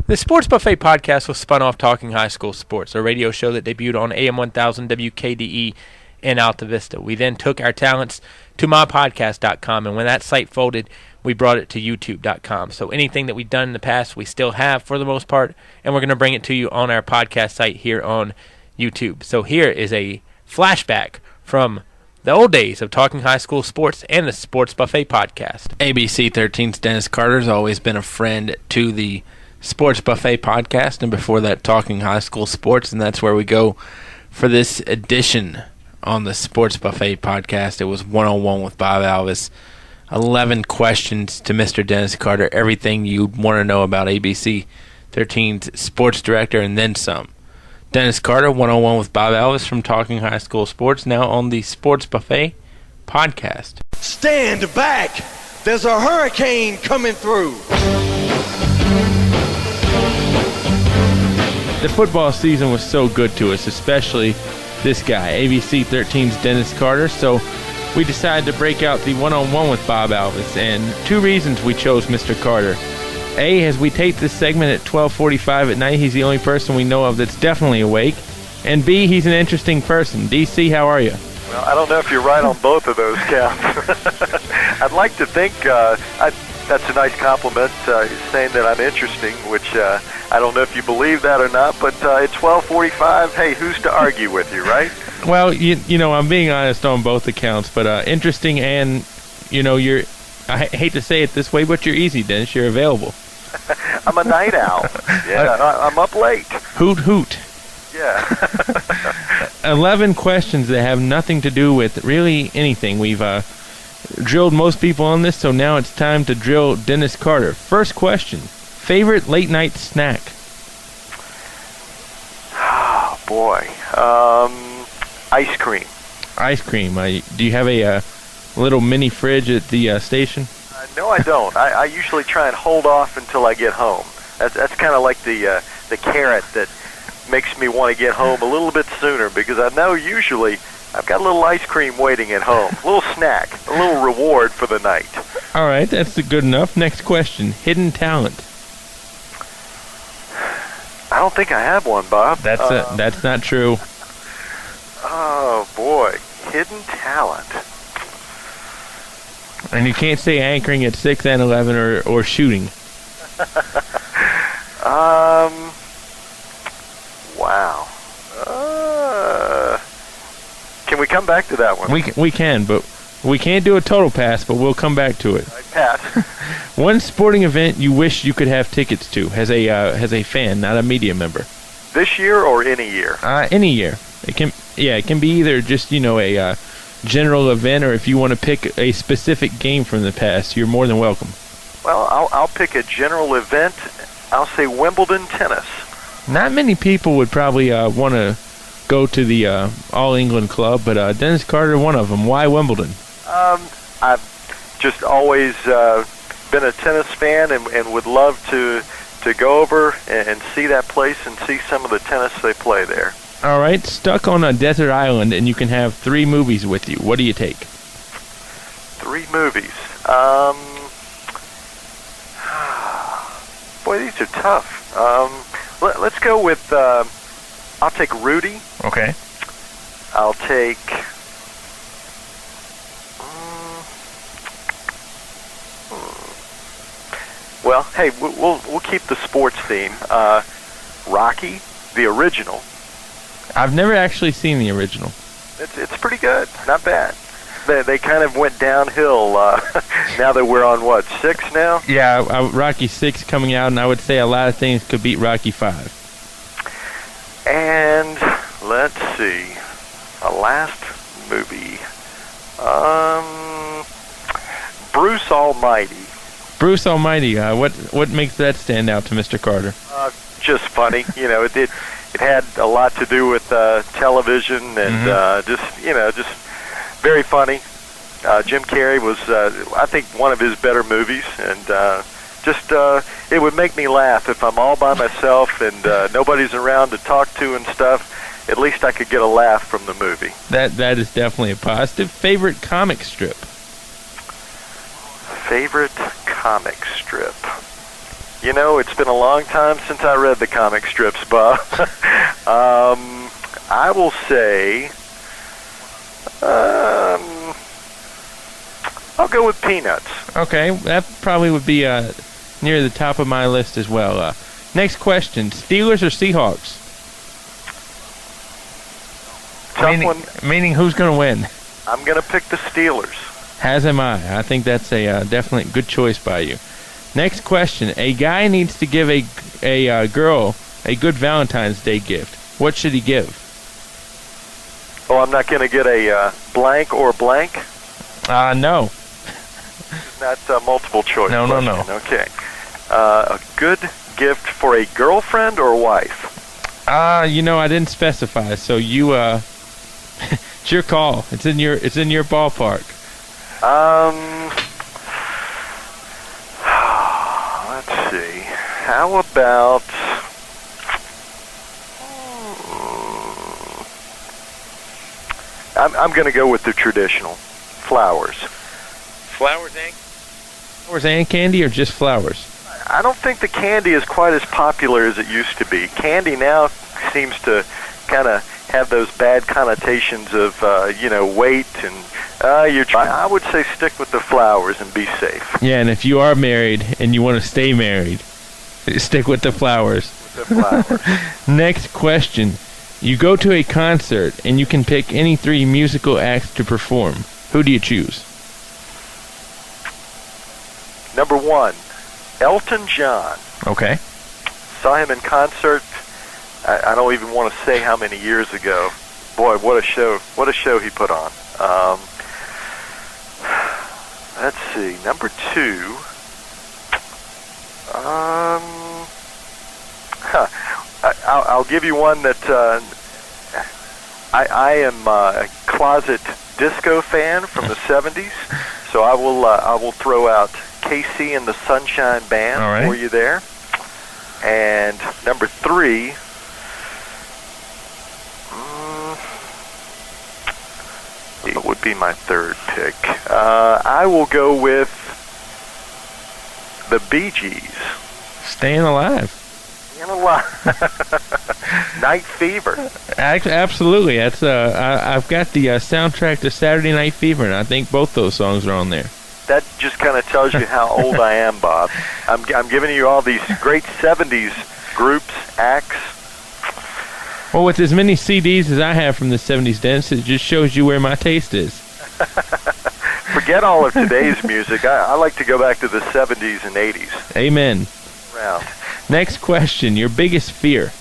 The Sports Buffet podcast was spun off Talking High School Sports, a radio show that debuted on AM 1000 WKDE in Alta Vista. We then took our talents to mypodcast.com, and when that site folded, we brought it to youtube.com. So anything that we've done in the past, we still have for the most part, and we're going to bring it to you on our podcast site here on YouTube. So here is a flashback from the old days of Talking High School Sports and the Sports Buffet podcast. ABC 13's Dennis Carter has always been a friend to the Sports Buffet podcast, and before that, Talking High School Sports, and that's where we go for this edition on the Sports Buffet podcast. It was one-on-one with Bob Alvis. 11 questions to Mr. Dennis Carter, everything you want to know about ABC 13's sports director, and then some. Dennis Carter, one-on-one with Bob Alvis from Talking High School Sports, now on the Sports Buffet podcast. Stand back! There's a hurricane coming through! The football season was so good to us, especially this guy, ABC 13's Dennis Carter, so we decided to break out the one-on-one with Bob Alvis, and two reasons we chose Mr. Carter. A, as we tape this segment at 12:45 at night, he's the only person we know of that's definitely awake, and B, he's an interesting person. DC, how are you? Well, I don't know if you're right on both of those counts. I'd like to think that's a nice compliment, saying that I'm interesting, which I don't know if you believe that or not, but at 12:45, hey, who's to argue with you, right? Well, you know, I'm being honest on both accounts, but interesting and, you know, I hate to say it this way, but you're easy, Dennis. You're available. I'm a night owl. Yeah, I'm up late. Hoot, hoot. Yeah. 11 questions that have nothing to do with really anything. We've drilled most people on this, so now it's time to drill Dennis Carter. First question, favorite late night snack? Oh, boy. Ice cream. Ice cream. Do you have a little mini fridge at the station? No, I don't. I usually try and hold off until I get home. That's kind of like the carrot that makes me want to get home a little bit sooner, because I know usually I've got a little ice cream waiting at home, a little snack, a little reward for the night. All right, that's good enough. Next question, hidden talent. I don't think I have one, Bob. That's not true. Oh, boy, hidden talent. And you can't say anchoring at 6 and 11 or shooting. Wow. Can we come back to that one? We can, but we can't do a total pass, but we'll come back to it. Pass. One sporting event you wish you could have tickets to as a fan, not a media member. This year or any year? Any year. It can be either just, you know, a general event, or if you want to pick a specific game from the past, you're more than welcome. Well, I'll pick a general event. I'll say Wimbledon tennis. Not many people would probably want to go to the All England Club, but Dennis Carter, one of them. Why Wimbledon? I've just always been a tennis fan and would love to go over and see that place and see some of the tennis they play there. All right, stuck on a desert island, and you can have 3 movies with you. What do you take? 3 movies. Boy, these are tough. Let's go with, I'll take Rudy. Okay. I'll take, well, hey, we'll keep the sports theme. Rocky, the original. I've never actually seen the original. It's pretty good. Not bad. They kind of went downhill now that we're on, 6 now? Yeah, Rocky 6 coming out, and I would say a lot of things could beat Rocky 5. And let's see, a last movie. Bruce Almighty. Bruce Almighty. What makes that stand out to Mr. Carter? Just funny. You know, it had a lot to do with television and just very funny. Jim Carrey was, I think, one of his better movies, and it would make me laugh if I'm all by myself and nobody's around to talk to and stuff. At least I could get a laugh from the movie. That is definitely a positive. Favorite comic strip? Favorite comic strip? You know, it's been a long time since I read the comic strips, Bob. I will say, I'll go with Peanuts. Okay, that probably would be near the top of my list as well. Next question, Steelers or Seahawks? Tough one. Meaning who's going to win? I'm going to pick the Steelers. As am I. I think that's a definitely good choice by you. Next question, a guy needs to give a girl a good Valentine's Day gift. What should he give? Oh, I'm not going to get a blank or blank? No. It's not multiple choice. No. Okay. A good gift for a girlfriend or wife? I didn't specify, so you it's your call. It's in your ballpark. Let's see. How about I'm going to go with the traditional flowers. Flowers And candy, or just flowers? I don't think the candy is quite as popular as it used to be. Candy now seems to kind of have those bad connotations of, weight and I would say stick with the flowers and be safe. Yeah, and if you are married and you want to stay married, stick with the flowers. Next question. You go to a concert and you can pick any 3 musical acts to perform. Who do you choose? Number 1, Elton John. Okay. Saw him in concert. I don't even want to say how many years ago. Boy, what a show! What a show he put on. Let's see. Number 2. I'll give you one that I am a closet disco fan from the '70s, so I will throw out KC and the Sunshine Band for you there. And number 3. What would be my third pick? I will go with the Bee Gees. Staying Alive. Night Fever. Absolutely. That's I've got the soundtrack to Saturday Night Fever, and I think both those songs are on there. That just kind of tells you how old I am, Bob. I'm giving you all these great '70s groups, acts. Well, with as many CDs as I have from the '70s, Dennis, it just shows you where my taste is. Forget all of today's music. I like to go back to the '70s and '80s. Amen. Round. Next question, your biggest fear?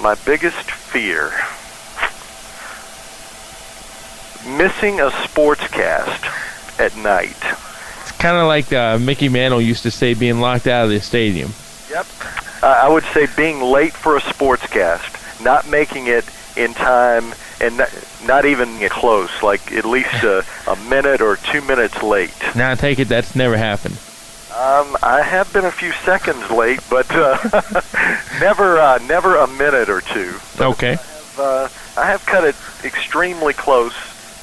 My biggest fear? Missing a sportscast at night. It's kind of like Mickey Mantle used to say, being locked out of the stadium. Yep. I would say being late for a sportscast, not making it in time, and not even close, like at least a minute or 2 minutes late. Now I take it that's never happened. I have been a few seconds late, but never a minute or two. But okay. I have cut it extremely close,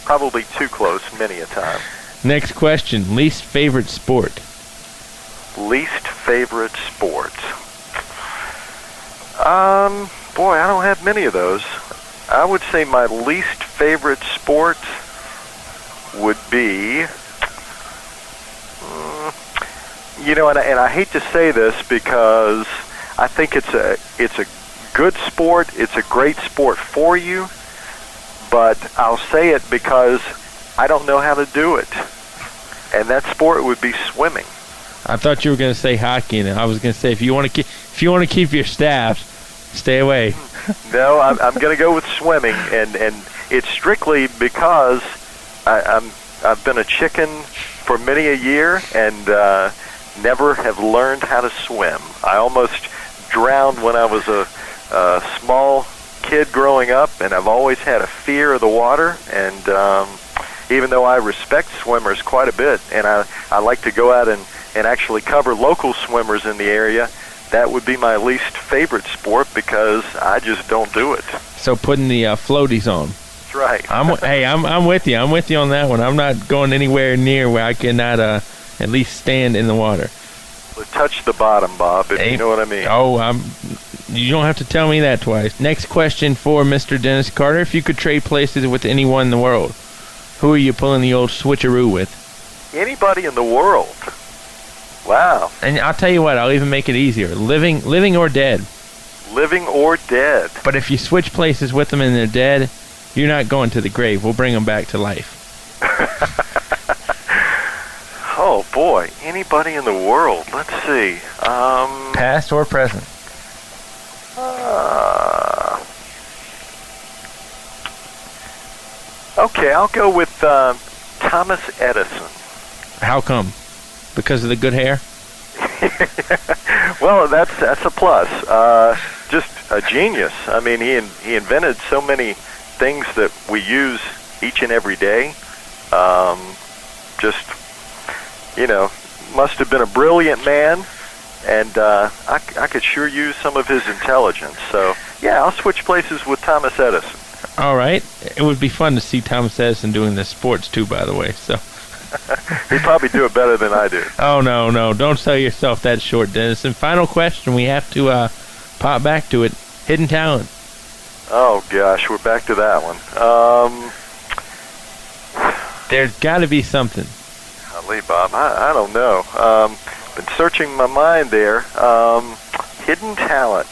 probably too close, many a time. Next question, least favorite sport? Least favorite sport? Boy, I don't have many of those. I would say my least favorite sport would be, and I hate to say this because I think it's a good sport. It's a great sport for you, but I'll say it because I don't know how to do it. And that sport would be swimming. I thought you were going to say hockey, and I was going to say if you want to keep your staff, stay away. No, I'm going to go with swimming, and it's strictly because I've been a chicken for many a year and never have learned how to swim. I almost drowned when I was a small kid growing up, and I've always had a fear of the water. And even though I respect swimmers quite a bit, and I like to go out and actually cover local swimmers in the area, that would be my least favorite sport because I just don't do it. So putting the floaties on. That's right. I'm with you. I'm with you on that one. I'm not going anywhere near where I cannot at least stand in the water. Touch the bottom, Bob, if you know what I mean. Oh, you don't have to tell me that twice. Next question for Mr. Dennis Carter. If you could trade places with anyone in the world, who are you pulling the old switcheroo with? Anybody in the world. Wow. And I'll tell you what, I'll even make it easier. Living or dead. Living or dead. But if you switch places with them and they're dead, you're not going to the grave. We'll bring them back to life. Oh, boy. Anybody in the world. Let's see. Past or present? Okay, I'll go with Thomas Edison. How come? Because of the good hair? Well, that's a plus. Just a genius. I mean, he invented so many things that we use each and every day. Just, must have been a brilliant man, and I could sure use some of his intelligence. So, yeah, I'll switch places with Thomas Edison. All right. It would be fun to see Thomas Edison doing the sports, too, by the way. So he'd probably do it better than I do. Oh, no. Don't sell yourself that short, Dennis. And final question, we have to pop back to it. Hidden talent. Oh, gosh, we're back to that one. There's got to be something. Golly, Bob, I don't know. Been searching my mind there. Hidden talent.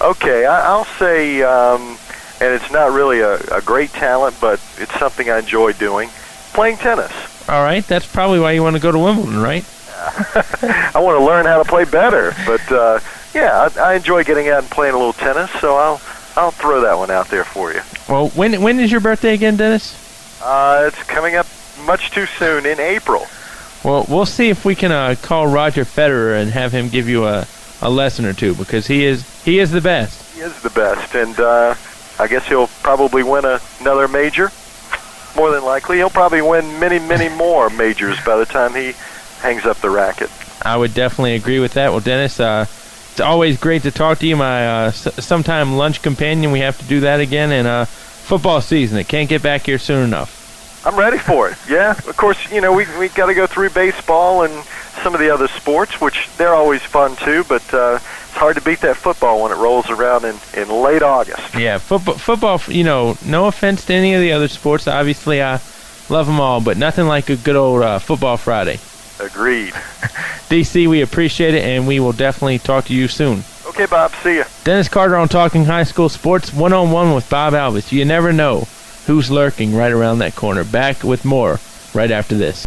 Okay, I'll say, and it's not really a great talent, but it's something I enjoy doing, playing tennis. All right, that's probably why you want to go to Wimbledon, right? I want to learn how to play better, but yeah, I enjoy getting out and playing a little tennis, so I'll throw that one out there for you. Well, when is your birthday again, Dennis? It's coming up much too soon in April. Well, we'll see if we can call Roger Federer and have him give you a lesson or two, because he is the best. He is the best, and I guess he'll probably win another major. More than likely, he'll probably win many, many more majors by the time he hangs up the racket. I would definitely agree with that. Well, Dennis, it's always great to talk to you, my sometime lunch companion. We have to do that again, and football season. It can't get back here soon enough. I'm ready for it. Yeah, of course, we got to go through baseball and some of the other sports, which they're always fun too, but it's hard to beat that football when it rolls around in late August. Yeah, football, no offense to any of the other sports. Obviously, I love them all, but nothing like a good old Football Friday. Agreed. DC, we appreciate it, and we will definitely talk to you soon. Okay, Bob, see ya. Dennis Carter on Talking High School Sports, one-on-one with Bob Alvis. You never know who's lurking right around that corner. Back with more right after this.